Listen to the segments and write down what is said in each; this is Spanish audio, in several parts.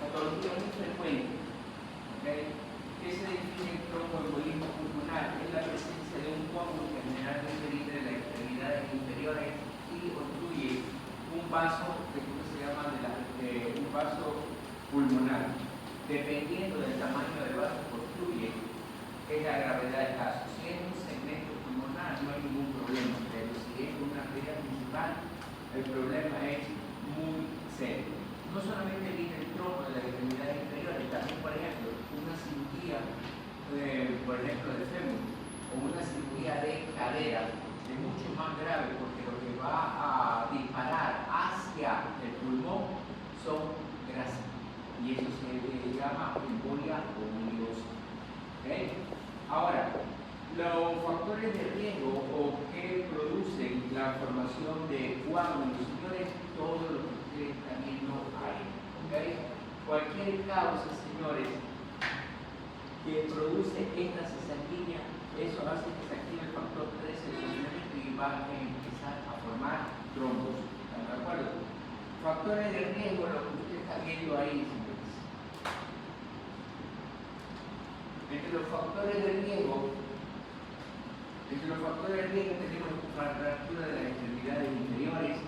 patología muy frecuente, ¿okay? Que se define como tromboembolismo pulmonar, es la presencia de un coágulo generalmente entre las extremidades inferiores y obstruye un vaso, que se llama un vaso pulmonar. Dependiendo del tamaño del vaso que obstruye, es la gravedad del caso. Si es un segmento pulmonar, no hay ningún problema, pero si es una arteria principal, el problema es muy serio. No solamente viene el trombo de las extremidades inferiores, también, por ejemplo, una cirugía, por ejemplo, de fémur, o una cirugía de cadera, es mucho más grave porque lo que va a disparar hacia el pulmón son grasas. Y eso se llama embolia pulmonosa. ¿Okay? Ahora, los factores de riesgo o que producen la formación de coágulos, señores, todo lo que ustedes están viendo ahí. ¿Okay? Cualquier causa, señores, que produce esta cesanguínea, eso hace que se active el factor 13 del funcionamiento y va a empezar a formar trombos. ¿Están de acuerdo? Factores de riesgo, lo que usted está viendo ahí, señores. Entre los factores de riesgo tenemos una fractura de las extremidades inferiores,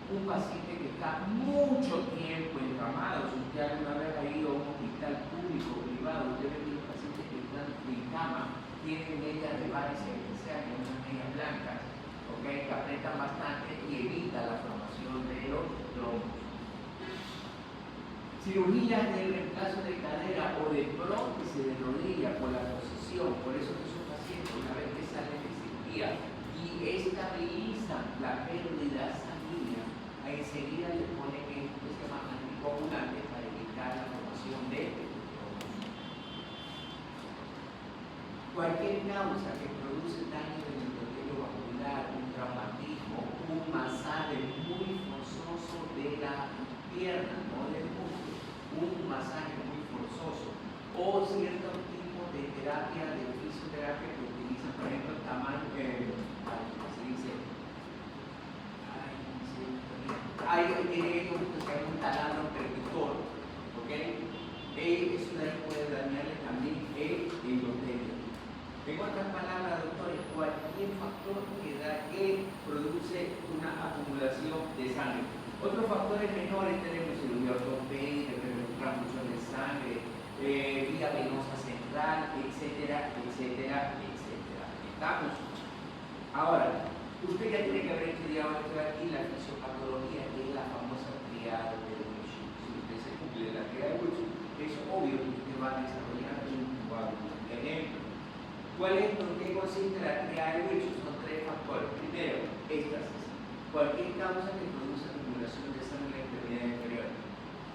un paciente que está mucho tiempo encamado. Si usted alguna vez ha ido a un hospital público o privado, usted ve que los pacientes que están en cama tienen medias de varices especiales, unas medias blancas, ¿okay? Que apretan bastante y evita la formación de los trombos. Cirugías de reemplazo de cadera o de prótesis de rodilla por la posición, por eso que son pacientes una vez que salen de cirugía y estabilizan la pérdida sanguínea, enseguida le ponen esto que se llama anticoagulante para evitar la formación de trombos. Cualquier causa que produce daño del endotelio vascular, un traumatismo, un masaje muy forzoso de la pierna, no del músculo, un masaje muy forzoso o ciertos tipos de terapia, de fisioterapia que utilizan, por ejemplo, el tamaño que se dice, tiene un taladro percutor, ¿ok? Eso de ahí puede dañarle también el endotelio. En otras palabras, doctores, cualquier factor que produce una acumulación de sangre. Otros factores menores tenemos cirugía ortopédica, transfusión de sangre, vía venosa central, etcétera, etcétera, etcétera. ¿Estamos? Ahora, usted ya tiene que haber estudiado esto de aquí, la fisiopatología, que es la famosa triada de Wilson. Si usted se cumple la triada de Wilson, es obvio que usted va a desarrollar un coágulo. Ejemplo, ¿en qué consiste la triada de Wilson? Son tres factores. Primero, éxtasis. Cualquier causa que produce acumulación de sangre en la extremidad inferior.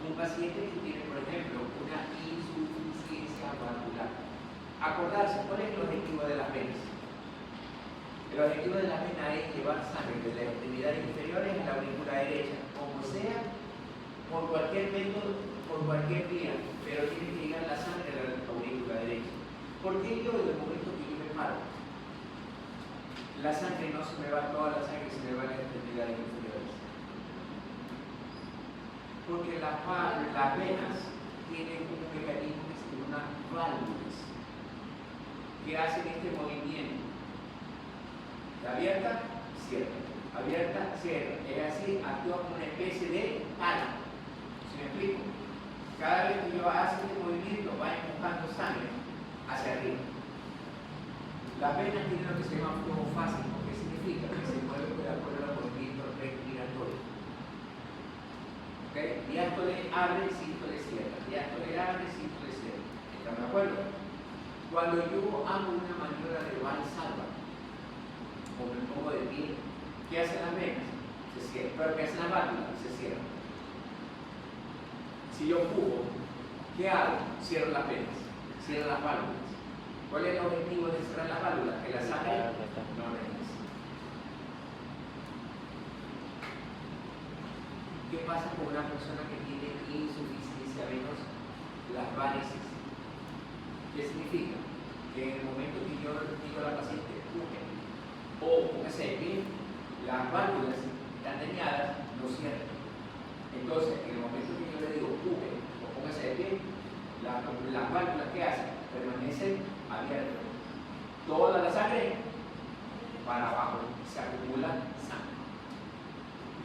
Un paciente que tiene, por ejemplo, una insuficiencia valvular. Acordarse, ¿cuál es el objetivo de las venas? El objetivo de la vena es llevar sangre de las extremidades inferiores a la aurícula derecha, como sea, por cualquier método, por cualquier vía, pero tiene que llegar la sangre a la aurícula derecha. ¿Por qué yo, en el momento que yo me paro, la sangre no se me va, toda la sangre se me va a las extremidades inferiores? Porque las venas tienen un mecanismo que se llama válvulas, que hacen este movimiento. Abierta, cierra. Abierta, cierra. Es así, actúa como una especie de palo. ¿Sí me explico? Cada vez que yo hago este movimiento, va empujando sangre hacia arriba. Las venas tienen lo que se llama flujo fásico, que significa que se mueve de acuerdo al movimiento respiratorio. ¿Okay? Diástole abre, sístole cierra. Diástole abre, sístole cierra. ¿Están de acuerdo? Cuando yo hago una maniobra de valsalva, o me pongo de pie, ¿qué hacen las venas? Se cierran. Pero ¿qué hacen las válvulas? Se cierran. Si yo empujo, ¿qué hago? Cierro las venas, cierro las válvulas. ¿Cuál es el objetivo de cerrar las válvulas? Que la sangre no regrese. ¿Qué pasa con una persona que tiene insuficiencia venosa? Las varices. ¿Qué significa? Que en el momento que yo digo a la paciente empuje, o póngase de pie, las válvulas están dañadas, no cierran. Entonces, en el momento que yo le digo empuje, o póngase las válvulas que hacen permanecen abiertas. Toda la sangre para abajo, se acumula sangre.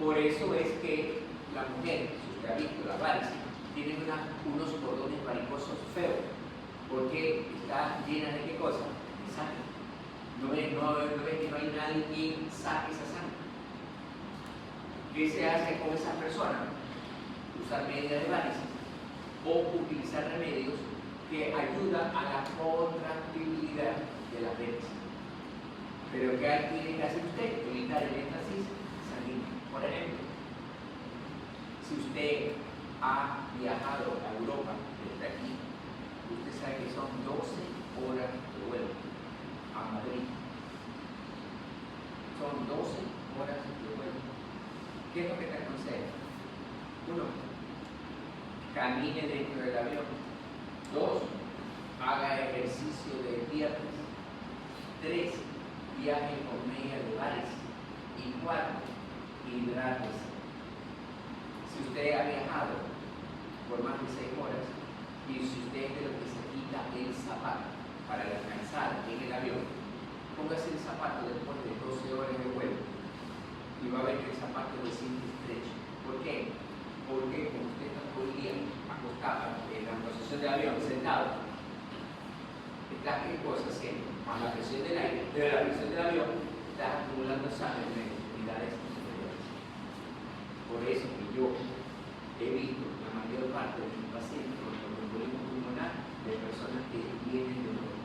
Por eso es que la mujer, si usted ha visto las varices, tienen unos cordones varicosos feos, porque está llena de ¿qué cosa? De sangre. No ve que no hay nadie quien saque esa sangre. ¿Qué se hace con esas personas? Usar medidas de varices o utilizar remedios que ayudan a la contractibilidad de las venas. Pero ¿qué tiene que hacer usted? Evitar el éxtasis sanguíneo. Por ejemplo, si usted ha viajado a Europa desde aquí, usted sabe que son 12 horas de vuelo a Madrid. Son 12 horas de vuelo. ¿Qué es lo que te aconsejo? 1. Camine dentro del avión. 2. Haga ejercicio de piernas. 3. Viaje con medias de varices. Y 4. Hidrátese. Si usted ha viajado por más de 6 horas y si usted es de lo que se quita el zapato para descansar en el avión, póngase el zapato después de 12 horas de vuelo y va a ver que el zapato lo siente estrecho. ¿Por qué? Porque como usted está todo el día acostado en la posición del avión, sentado, está ¿qué cosa haciendo? A la presión del aire, de la presión del avión, está acumulando sangre en las extremidades superiores. Por eso que yo he visto la mayor parte de mis pacientes con tromboembolismo pulmonar de personas que vienen de Europa.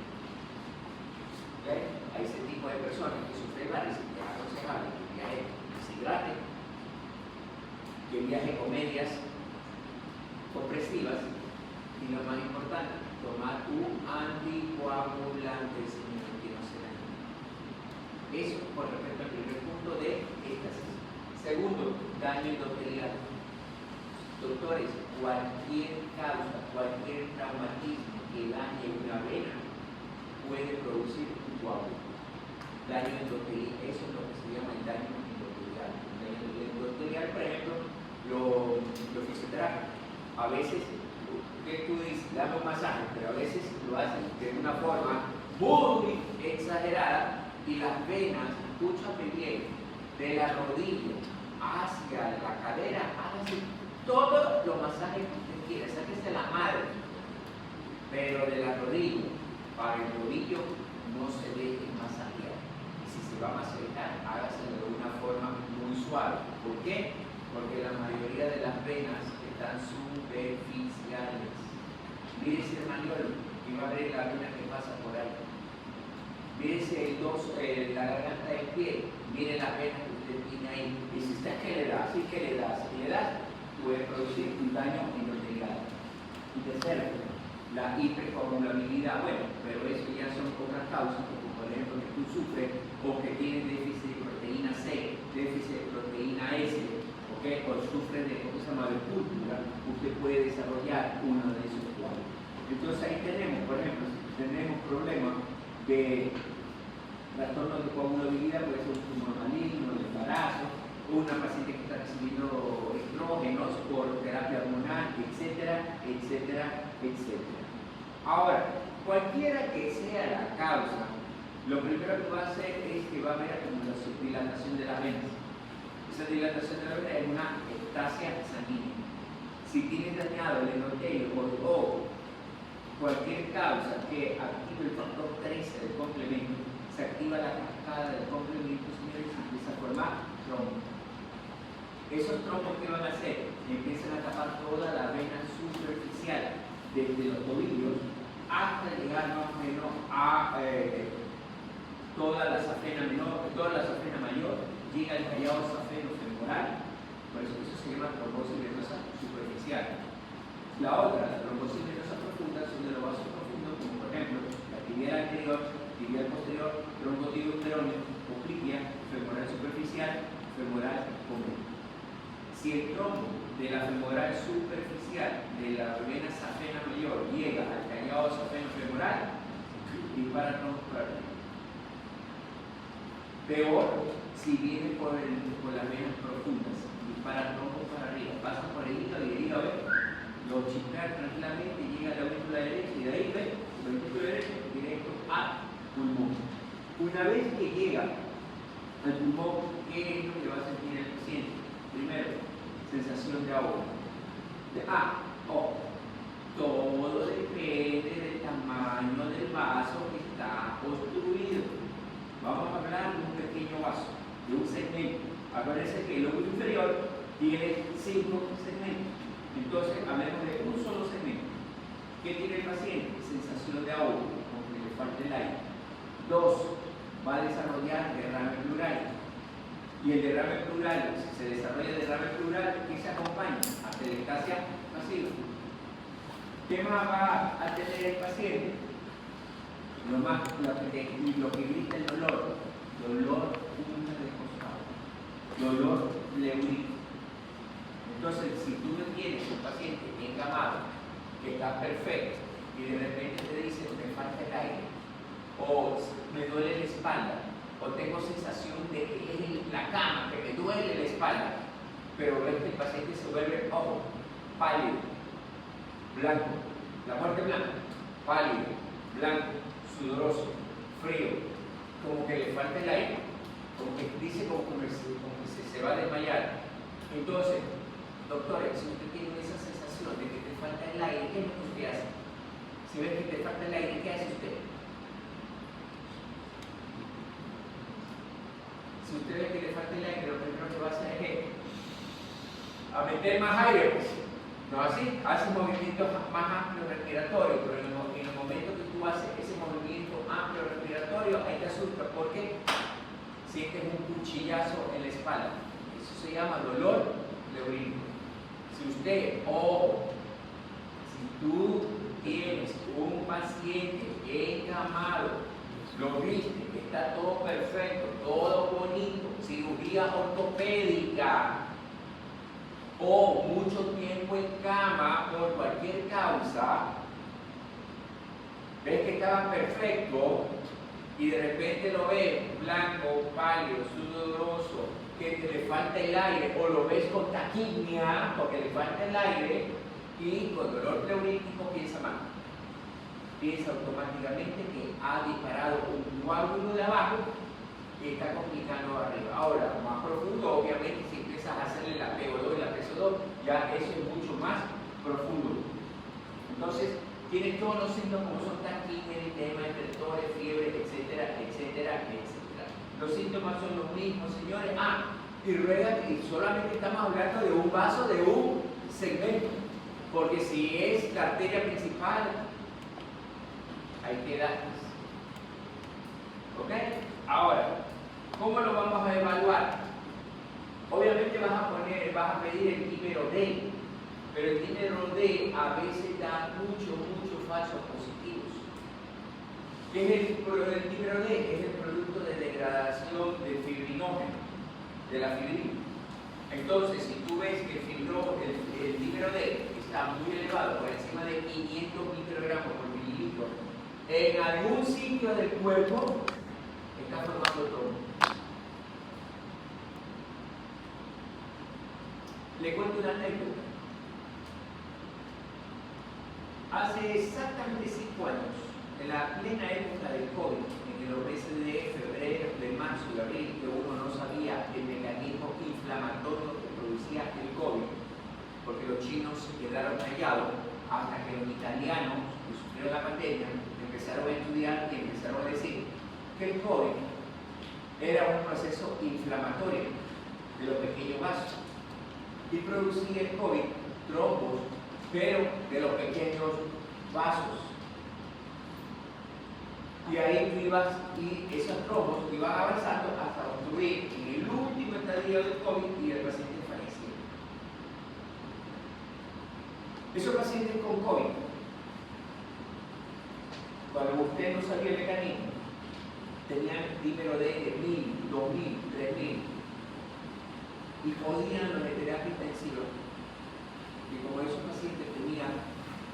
¿Okay? A ese tipo de personas que sufren varices, que es aconsejable que viaje, que se hidrate, que viaje con medias compresivas y lo más importante, tomar un anticoagulante, señor, que no se dañe. Eso con respecto al primer punto de éxtasis. Segundo, daño endotelial. Doctores, cualquier causa, cualquier traumatismo que dañe una vena puede producir un coágulo. Daño endotelial, eso es lo que se llama el daño endotelial. El daño endotelial, por ejemplo, lo fisioterapia. A veces, ¿qué tú dices? Dame un masaje, pero a veces lo hacen de una forma muy exagerada y las venas, escúchame bien, de la rodilla hacia la cadera, hágase todos los masajes que usted quiera, sáquese la madre, pero de la rodilla para el tobillo no se deje masajear. Y si se va a masajear, hágaselo de una forma muy suave. ¿Por qué? Porque la mayoría de las venas están superficiales. Mírese el maniolo y va a ver la vena que pasa por ahí. Mírese la garganta del pie, mire las venas que usted tiene ahí. Y si usted ¿qué le da? ¿Sí? ¿Qué le da? Si le da, puede producir un daño endotelial. Y tercero, la hipercoagulabilidad. Bueno, pero eso ya son otras causas, como por ejemplo que tú sufres o que tienes déficit de proteína C, déficit de proteína S, ¿okay? O sufre de cosa se llama de púrpura, usted puede desarrollar uno de esos cuadros. Entonces ahí tenemos, por ejemplo, si tenemos problemas de trastorno de coagulabilidad, puede ser un tumor maligno, de embarazo, o una paciente que está recibiendo estrógenos por terapia hormonal, etcétera, etcétera, etcétera. Ahora, cualquiera que sea la causa, lo primero que va a hacer es que va a haber acumulación, dilatación de las venas. Esa dilatación de la vena es una ectasia sanguínea. Si tiene dañado el endotelio o cualquier causa que active el factor 13 del complemento, se activa la cascada del complemento, señores, y empieza a formar trombos. Esos trombos que van a hacer, empiezan a tapar toda la vena superficial, desde los tobillos hasta llegar más o menos a toda la safena menor, toda la safena mayor, llega al callado safeno femoral, por eso se llama trombosis venosa superficial. La otra, la trombosis venosa profunda, son de los vasos profundos, como por ejemplo la tibial anterior, tibial posterior, trombotibiopteroneo, poplitea, femoral superficial, femoral común. Si el trombo de la femoral superficial de la vena safena mayor llega al callado safeno femoral, dispara trombo para arriba. Peor si viene por las venas profundas, dispara trombo para arriba, pasa por el hígado y el hígado lo chispea tranquilamente, llega a la aurícula derecha y pulmón. Una vez que llega al pulmón, ¿qué es lo que va a sentir el paciente? Primero, sensación de ahogo. Todo depende del tamaño del vaso que está obstruido. Vamos a hablar de un pequeño vaso, de un segmento. Acuérdense que el lóbulo inferior tiene 5 segmentos. Entonces, hablemos de un solo segmento. ¿Qué tiene el paciente? Sensación de ahogo, como que le falta el aire. 2. Va a desarrollar derrame pleural. Y el derrame pleural, si se desarrolla derrame pleural, ¿qué se acompaña? Atelectasia pasiva. ¿Qué más va a tener el paciente? Lo que grita el dolor punta de costado, dolor pleurítico. Entonces, si tú no tienes un paciente encamado, que está perfecto, y de repente te dice me falta el aire, o me duele la espalda, o tengo sensación de que es la cama, que me duele la espalda, pero ves que el paciente se vuelve pálido, blanco, la muerte blanca, pálido, blanco, sudoroso, frío, como que le falta el aire, como que dice como que se va a desmayar. Entonces, doctores, si usted tiene esa sensación de que te falta el aire, ¿qué es lo que usted hace? Si ves que te falta el aire, ¿qué hace usted? Si usted ve que le falta el aire, lo primero que va a hacer es a meter más aire, pues. ¿No así? Hace movimientos más amplios respiratorios, pero en el momento que tú haces ese movimiento amplio respiratorio, ahí te asusta porque sientes un cuchillazo en la espalda. Eso se llama dolor pleurítico. Si tú tienes un paciente encamado, lo viste, está todo perfecto, todo bonito, cirugía ortopédica, o mucho tiempo en cama por cualquier causa, ves que estaba perfecto y de repente lo ves blanco, pálido, sudoroso, que le falta el aire, o lo ves con taquipnia porque le falta el aire, y con dolor pleurítico piensa mal. Piensa automáticamente que ha disparado un coágulo de abajo y está complicando arriba. Ahora, más profundo, obviamente, si empiezas a hacerle la PO2 y la PSO2, ya eso es mucho más profundo. Entonces, tienes todos los síntomas como son taquipnia, edema, hipertores, fiebre, etcétera, etcétera, etcétera. Los síntomas son los mismos, señores. Y ruega que solamente estamos hablando de un vaso, de un segmento. Porque si es la arteria principal, hay que darles. ¿Ok? Ahora, ¿cómo lo vamos a evaluar? Obviamente vas a pedir el dímero D, pero el dímero D a veces da muchos falsos positivos. ¿Qué es el dímero D? Es el producto de degradación del fibrinógeno, de la fibrina. Entonces, si tú ves que el dímero D está muy elevado, por encima de 500 microgramos por mililitro, en algún sitio del cuerpo está formando trombo. Le cuento una anécdota. Hace exactamente 5 años, en la plena época del COVID, en los meses de febrero, de marzo y abril, que uno no sabía el mecanismo inflamatorio que producía el COVID, porque los chinos se quedaron callados hasta que los italianos que sufrieron la pandemia empezaron a estudiar y empezaron a decir que el COVID era un proceso inflamatorio de los pequeños vasos y producía el COVID trombos, pero de los pequeños vasos. Y ahí tú ibas, y esos trombos iban avanzando hasta obstruir en el último estadio del COVID y el paciente fallecía. Esos pacientes con COVID, cuando usted no sabía el mecanismo, tenían dímero de 1000, 2000, 3000 y podían los de terapia intensiva. Y como esos pacientes tenían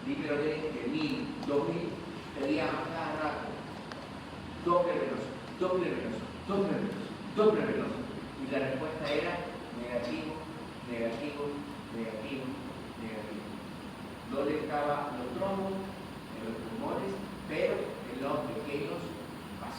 dímero de 1000, 2000, pedían a cada rato doble venoso, doble venoso, doble venoso, doble venoso. Y la respuesta era negativo, negativo, negativo, negativo. ¿Dónde estaban los trombos? En los pulmones, pero en los pequeños vasos.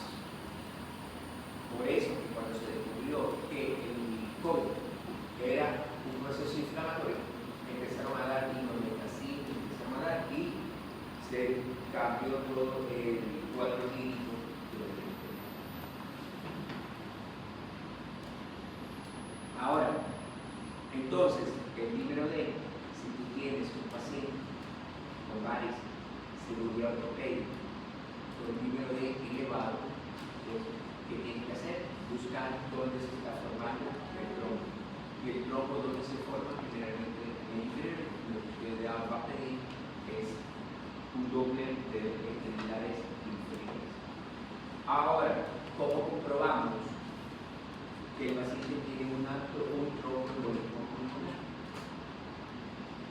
con varias cirugía ortopédica, con un número de elevado, pues, ¿qué tiene que hacer? Buscar dónde se está formando el trombo. Y el trombo donde se forma generalmente en el inferior, lo que ustedes van a pedir es un doble de extremidades inferiores. Ahora, ¿cómo comprobamos que el paciente tiene un tromboembolismo pulmonar?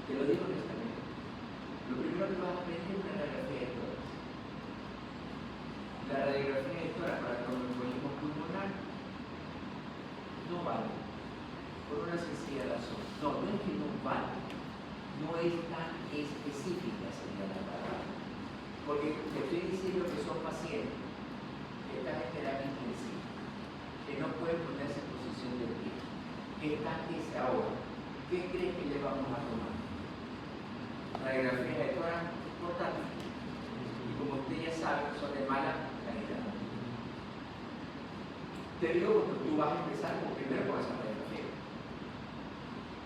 Te lo digo honestamente. Lo primero que vas a pedir es una radiografía de tórax. La radiografía de tórax para el tromboembolismo pulmonar no vale, por una sencilla razón. No es que no vale, no es tan específica, sería la palabra. Porque te estoy diciendo que son pacientes que están en terapia intensiva, que no pueden ponerse en posición de pie, que están que se ahogan. ¿Qué crees que le vamos a tomar? Radiografía de tórax portátil. Y como usted ya sabe, son de mala calidad. Te digo porque tú vas a empezar primero con esa radiografía.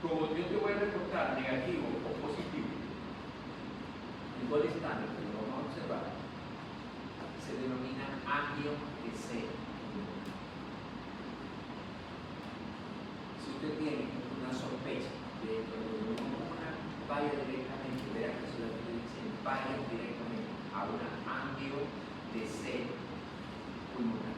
Como yo te voy a reportar negativo o positivo, el gol estándar que lo vamos a observar se denomina angio de C. Si usted tiene una sospecha de esto, vaya directamente, vea que se lo dice, vaya directamente a una angio de C pulmonar.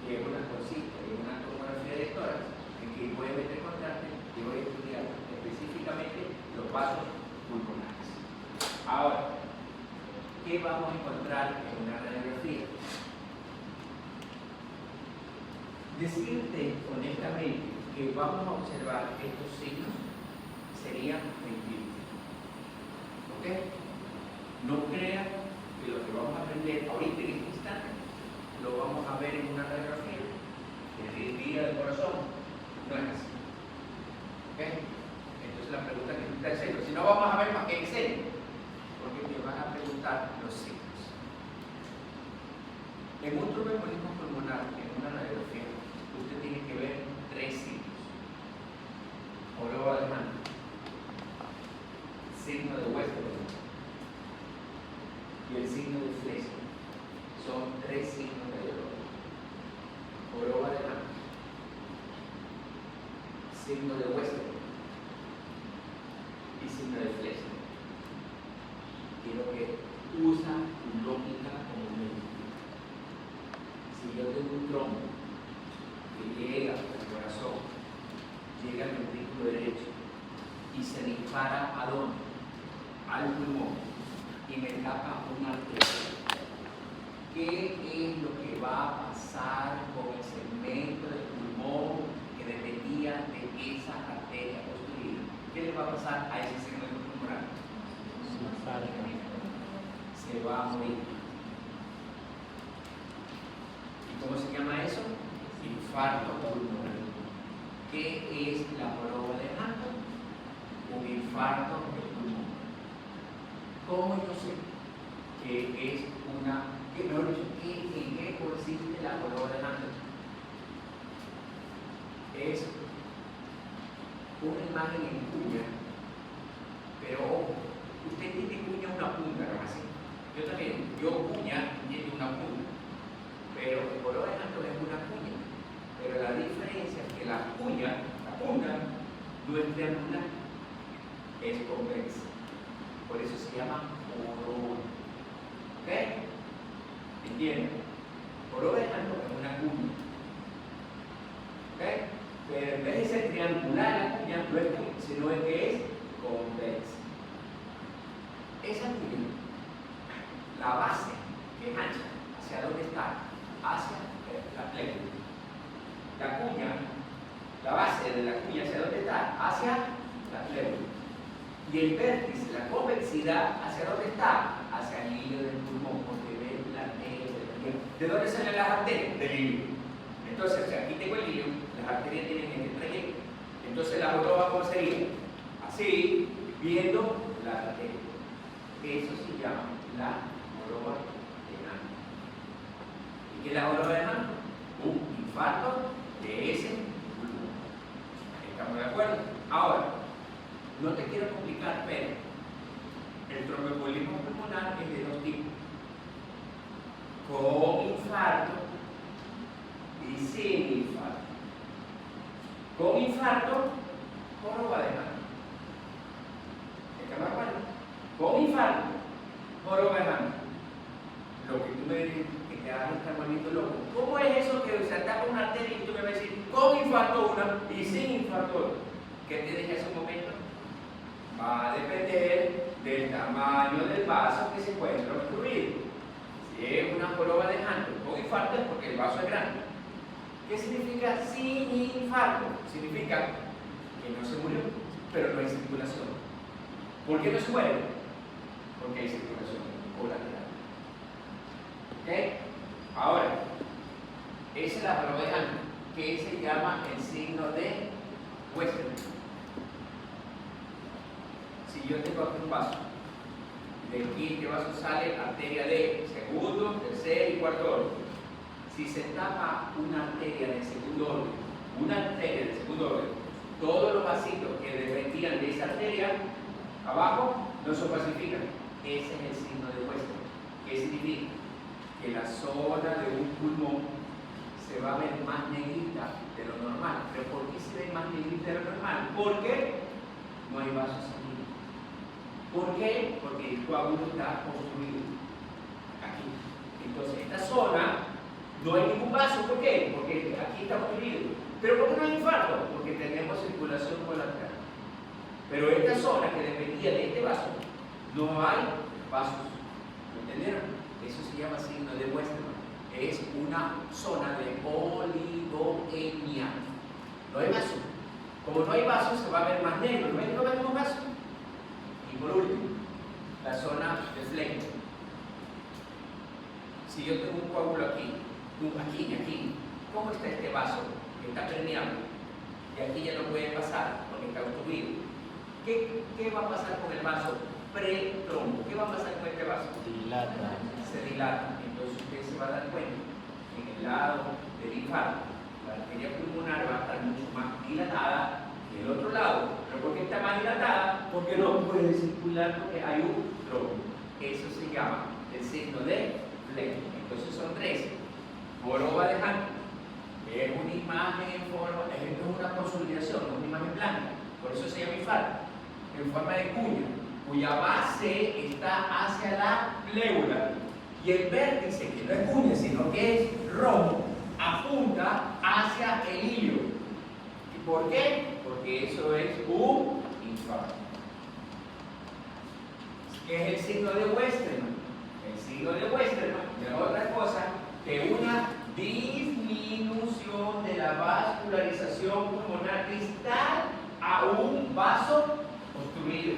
Que es una consiste en una tomografía de tórax en que voy a meter contraste y voy a estudiar específicamente los vasos pulmonares. Ahora, ¿qué vamos a encontrar en una radiografía? Decirte honestamente que vamos a observar estos signos sería mentir. ¿Ok? No crea que lo que vamos a aprender ahorita en este instante lo vamos a ver en una radiografía. El día del corazón no es así. ¿Ok? Entonces la pregunta que tú estás haciendo, si no vamos a ver más que en serio, porque te van a preguntar los signos. En un tromboembolismo pulmonar, en una radiografía, usted tiene que ver 3 signos. Oroba de mano, signo de Westermann y el signo de Flesner. Son 3 signos de dolor. Oroba de mano, signo de Westermann y signo de Flesner. Quiero que usa tu lógica como médico. Si yo tengo un trombo que llega al corazón, llega al ventrículo derecho y se dispara ¿a dónde? Al pulmón y me tapa una arteria. ¿Qué es lo que va a pasar con el segmento del pulmón que dependía de esa arteria obstruida? ¿Qué le va a pasar a ese segmento pulmonar? Se va a morir. ¿Y cómo se llama eso? Infarto pulmonar. ¿Qué es la joroba de Hunter? Un infarto del pulmón. ¿Cómo yo sé que es una... ¿En qué consiste la joroba de Hunter? Es una imagen en cuña, pero ojo, usted tiene cuña una punta, ¿no? Así. Yo también, cuña tiene una punta, pero el joroba de Hunter es una cuña. Pero la diferencia es que la punta, no es triangular, es convexa. Por eso se llama joroba. ¿Ok? ¿Entienden? Joroba de Hunter es una cuña. ¿Ok? Pero en vez de ser triangular la cuña, no es cuña, sino es que es convexa. Esa cuña, la base, que es ancha, ¿hacia dónde está? Hacia la pleura. La cuña, la base de la cuña, ¿hacia dónde está? Hacia la pleura. Y el vértice, la convexidad, ¿hacia dónde está? Hacia el hilo del pulmón, porque ven la arteria del hilo. ¿De dónde salen las arterias? Del hilo. Entonces, si aquí tengo el hilo, las arterias tienen este trayecto. Entonces, la joroba, ¿cómo sería? Así, viendo la arteria. Eso se llama la joroba de Hunter. ¿Y qué es la joroba de Hunter? Un infarto de ese pulmón. ¿Estamos de acuerdo? Ahora, no te quiero complicar, pero el tromboembolismo pulmonar es de dos tipos: con infarto y sin infarto. Con infarto, joroba de Hunt. ¿Es que me acuerdo? Con infarto, joroba de Hunt. Lo que tú me dices que te vas a estar volviendo loco. ¿Cómo es eso que se ataca una arteria y tú me vas a decir con infarto una y sin infarto otra? ¿Qué te dije hace un momento? Va a depender del tamaño del vaso que se encuentra obstruido. Si es una joroba de Hunt con infarto es porque el vaso es grande. ¿Qué significa sin infarto? Significa que no se murió, pero no hay circulación. ¿Por qué no se muere? Porque hay circulación colateral. ¿Ok? Ahora, esa es la joroba de Hunt, que se llama el signo de Westermann. Si yo tengo aquí un vaso, de aquí este vaso sale arteria de segundo, tercer y cuarto orden. Si se tapa una arteria de segundo orden, todos los vasitos que dependían de esa arteria abajo no se opacifican. Ese es el signo de Westermann. ¿Qué significa? Que la zona de un pulmón se va a ver más negrita de lo normal. ¿Pero por qué se ve más negrita de lo normal? Porque no hay vasos sanguíneos. ¿Por qué? Porque el coágulo está construido aquí. Entonces, esta zona no hay ningún vaso. ¿Por qué? Porque aquí está construido. ¿Pero por qué no hay infarto? Porque tenemos circulación colateral. Pero esta zona que dependía de este vaso, no hay vasos. ¿Entendieron? Eso se llama signo de Westermann. Es una zona de oligoemia. No hay vaso. Como no hay vaso, se va a ver más negro. ¿No ven que no vemos vaso? Y por último, la zona de fleque. Si yo tengo un coágulo aquí, aquí, ¿cómo está este vaso? Que está permeable. Y aquí ya no puede pasar porque está obstruido. ¿Qué va a pasar con el vaso pre-trombo? ¿Qué va a pasar con este vaso? Se dilata. Entonces usted se va a dar cuenta que en el lado del infarto la arteria pulmonar va a estar mucho más dilatada que el otro lado. ¿Pero por qué está más dilatada? Porque no puede circular porque hay un trombo. Eso se llama el signo de Fleck. Entonces son tres. Joroba de Hunt es una imagen en forma, es una consolidación, es una imagen blanca. Por eso se llama infarto. En forma de cuña, cuya base está hacia la pleura. Y el vértice, que no es cuña, sino que es rombo, apunta hacia el hilio. ¿Y por qué? Porque eso es un infarto. ¿Qué es el signo de Westermann? El signo de Westermann es otra cosa que una disminución de la vascularización pulmonar distal a un vaso obstruido.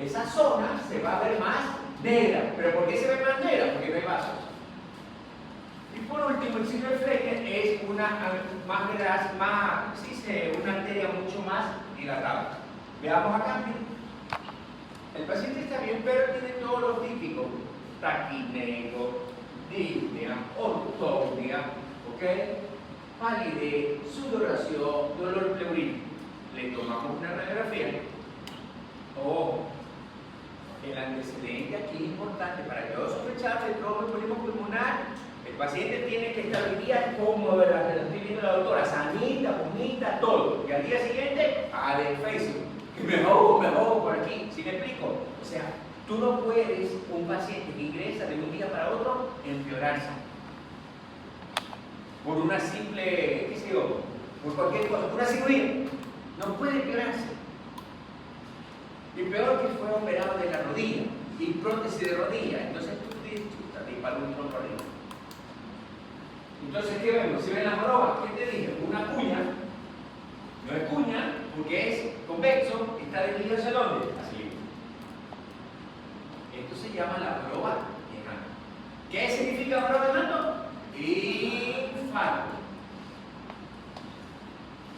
Esa zona se va a ver más negra. ¿Pero por qué se ve más negra? Porque no hay vasos. Y por último, el signo de Fleck es una arteria mucho más dilatada. Veamos acá. El paciente está bien, pero tiene todos los típicos: taquineo, disnea, ortopnia, palidez, sudoración, dolor pleurino. Le tomamos una radiografía. El antecedente aquí es importante. Para yo sospechar de tromboembolismo pulmonar, el paciente tiene que estar el día como de la estoy viendo la doctora, sanita, vomita, todo. Y al día siguiente, de Facebook. Que me ahogo por aquí. ¿Sí me explico? O sea, tú no puedes, un paciente que ingresa de un día para otro, empeorarse. Por una simple, qué sé yo, por cualquier cosa, por una cirugía. No puede empeorarse. Y peor que fue operado de la rodilla y prótesis de rodilla. Entonces tú te disparas un trombo arriba. Entonces, ¿qué vemos? Si ven la joroba, ¿qué te dije? Una cuña. No es cuña porque es convexo, está dirigido hacia dónde? Así. Esto se llama la joroba de Hunt. ¿Qué significa joroba de Hunt? Infarto.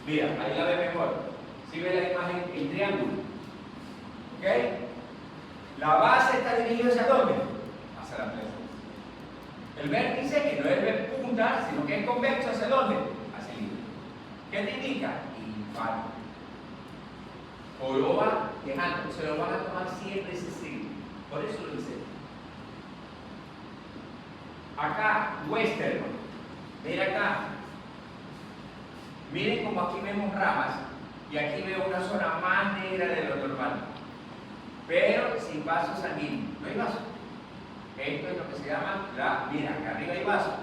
Mira, ahí la ve mejor. Si ve la imagen en triángulo. ¿Ok? La base está dirigida hacia dónde? Hacia la pleura. El vértice, que no es de punta, sino que es convexo, ¿hacia dónde? Hacia el hilo. ¿Qué te indica? Infarto. Joroba de Hunt. Se lo van a tomar siempre ese signo. Por eso lo hice. Acá, Western. Mira acá. Miren como aquí vemos ramas y aquí veo una zona más negra de lo normal. Pero sin vaso sanguíneo. No hay vaso. Esto es lo que se llama mira, acá arriba hay vaso.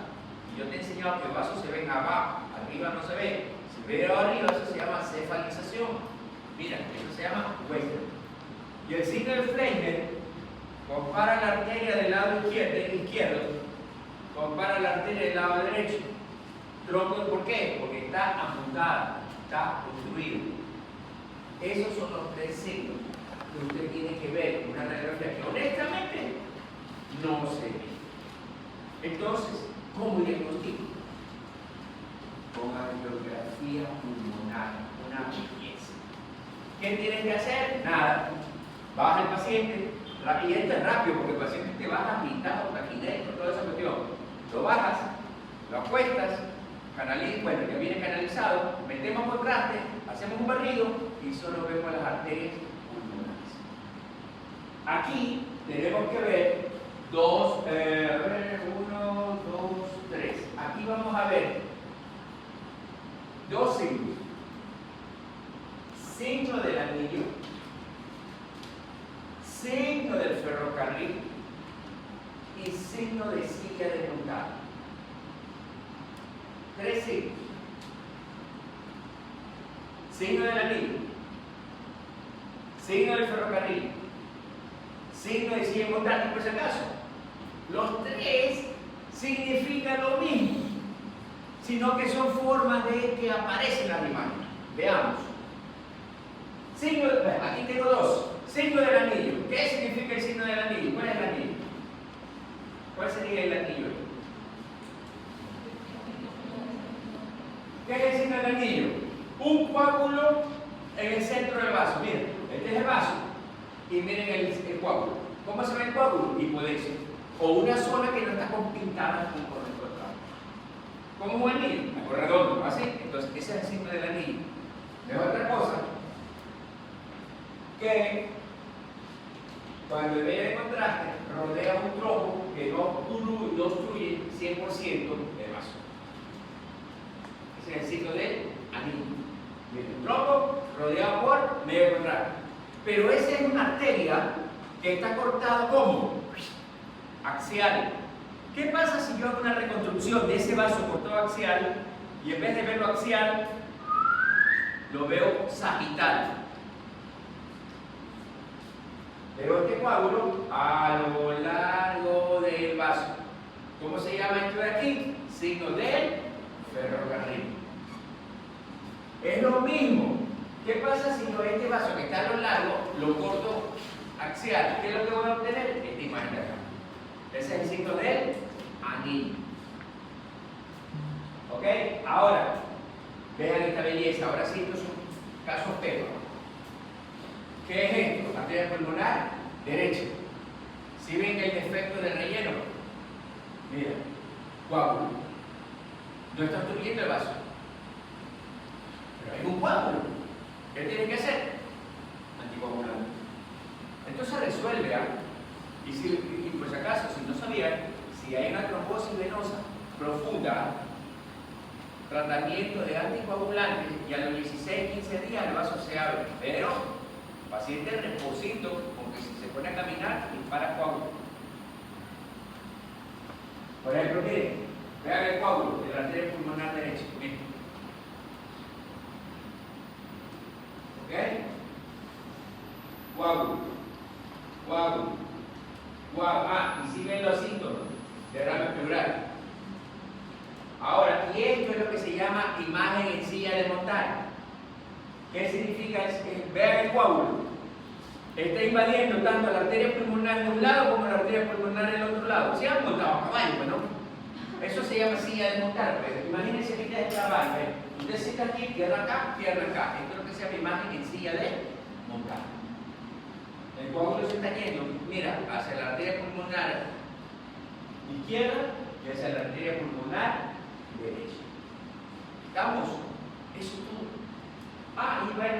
Y yo te he enseñado que el vaso se ve abajo, arriba no se ve. Se ve arriba, eso se llama cefalización. Mira, eso se llama Western. Y el signo de Fleischer compara la arteria del lado izquierdo, compara la arteria del lado derecho. Tronco, ¿por qué? Porque está apuntada, está obstruido. Esos son los tres signos que usted tiene que ver, una radiografía que honestamente no se ve. Entonces, ¿cómo diagnostico? Con angiografía pulmonar, una belleza. ¿Qué tienes que hacer? Nada. Baja el paciente, y esto es rápido porque el paciente te baja pintado, taquidecto, toda esa cuestión. Lo bajas, lo acuestas, bueno, ya viene canalizado, metemos contraste, hacemos un barrido y solo vemos las arterias pulmonares. Aquí tenemos que ver 1, 2, 3. Aquí vamos a ver dos signos. Signo del anillo, signo del ferrocarril y signo de silla de montar. Tres signos. Signo del anillo, signo del ferrocarril, signo de silla de montar, por si acaso. Los tres significan lo mismo, sino que son formas de que aparecen las imágenes. Veamos. Signo, aquí tengo dos. Signo del anillo. ¿Qué significa el signo del anillo? ¿Cuál es el anillo? ¿Cuál sería el anillo? ¿Qué es el signo del anillo? Un coágulo en el centro del vaso. Miren, este es el vaso. Y miren el coágulo. ¿Cómo se ve el coágulo? Hipodesia. O una zona que no está pintada con correcto trabajo. Como un anillo, algo redondo, ¿así? Entonces, ese es el signo del anillo. Es otra cosa que cuando el medio de contraste rodea un tronco que no obstruye 100% de vaso. Ese es el signo del anillo. Un tronco rodeado por medio de contraste. Pero esa es una arteria que está cortada como axial. ¿Qué pasa si yo hago una reconstrucción de ese vaso cortado axial y en vez de verlo axial, lo veo sagital? Veo este coágulo a lo largo del vaso. ¿Cómo se llama esto de aquí? Signo del ferrocarril. Es lo mismo. ¿Qué pasa si yo este vaso que está a lo largo lo corto axial? ¿Qué es lo que voy a obtener? Esta imagen de acá. Ese es el signo del anillo. ¿Ok? Ahora, vean esta belleza. Ahora sí, estos son casos temas. ¿Qué es esto? Arteria pulmonar derecha. ¿Sí ven el defecto de relleno? Mira, coágulo. No está obstruyendo el vaso. Pero hay un coágulo. ¿Qué tiene que hacer? Anticoagulante. Esto se resuelve, ¿ah? Y por si acaso, si no sabían, si hay una trombosis venosa profunda, tratamiento de anticoagulantes y a los 16-15 días el vaso se abre. Pero, paciente reposito, porque si se pone a caminar, dispara coágulo. Por ejemplo, miren, vean el coágulo de la arteria pulmonar derecha. Miren. ¿Ok? Coágulo. Coágulo. Y si ven los síntomas de derrame pleural. Ahora, y esto es lo que se llama imagen en silla de montar. ¿Qué significa? Vean el coágulo. Está invadiendo tanto la arteria pulmonar de un lado como la arteria pulmonar del otro lado. Se han montado a caballo, ¿no? Eso se llama silla de montar. Pero imagínense que está de caballo. Usted sienta aquí, pierna acá, pierna acá. Esto es lo que se llama imagen en silla de montar. El coágulo se está yendo, mira, hacia la arteria pulmonar izquierda y hacia la arteria pulmonar derecha. ¿Estamos? Eso es todo. Y bueno.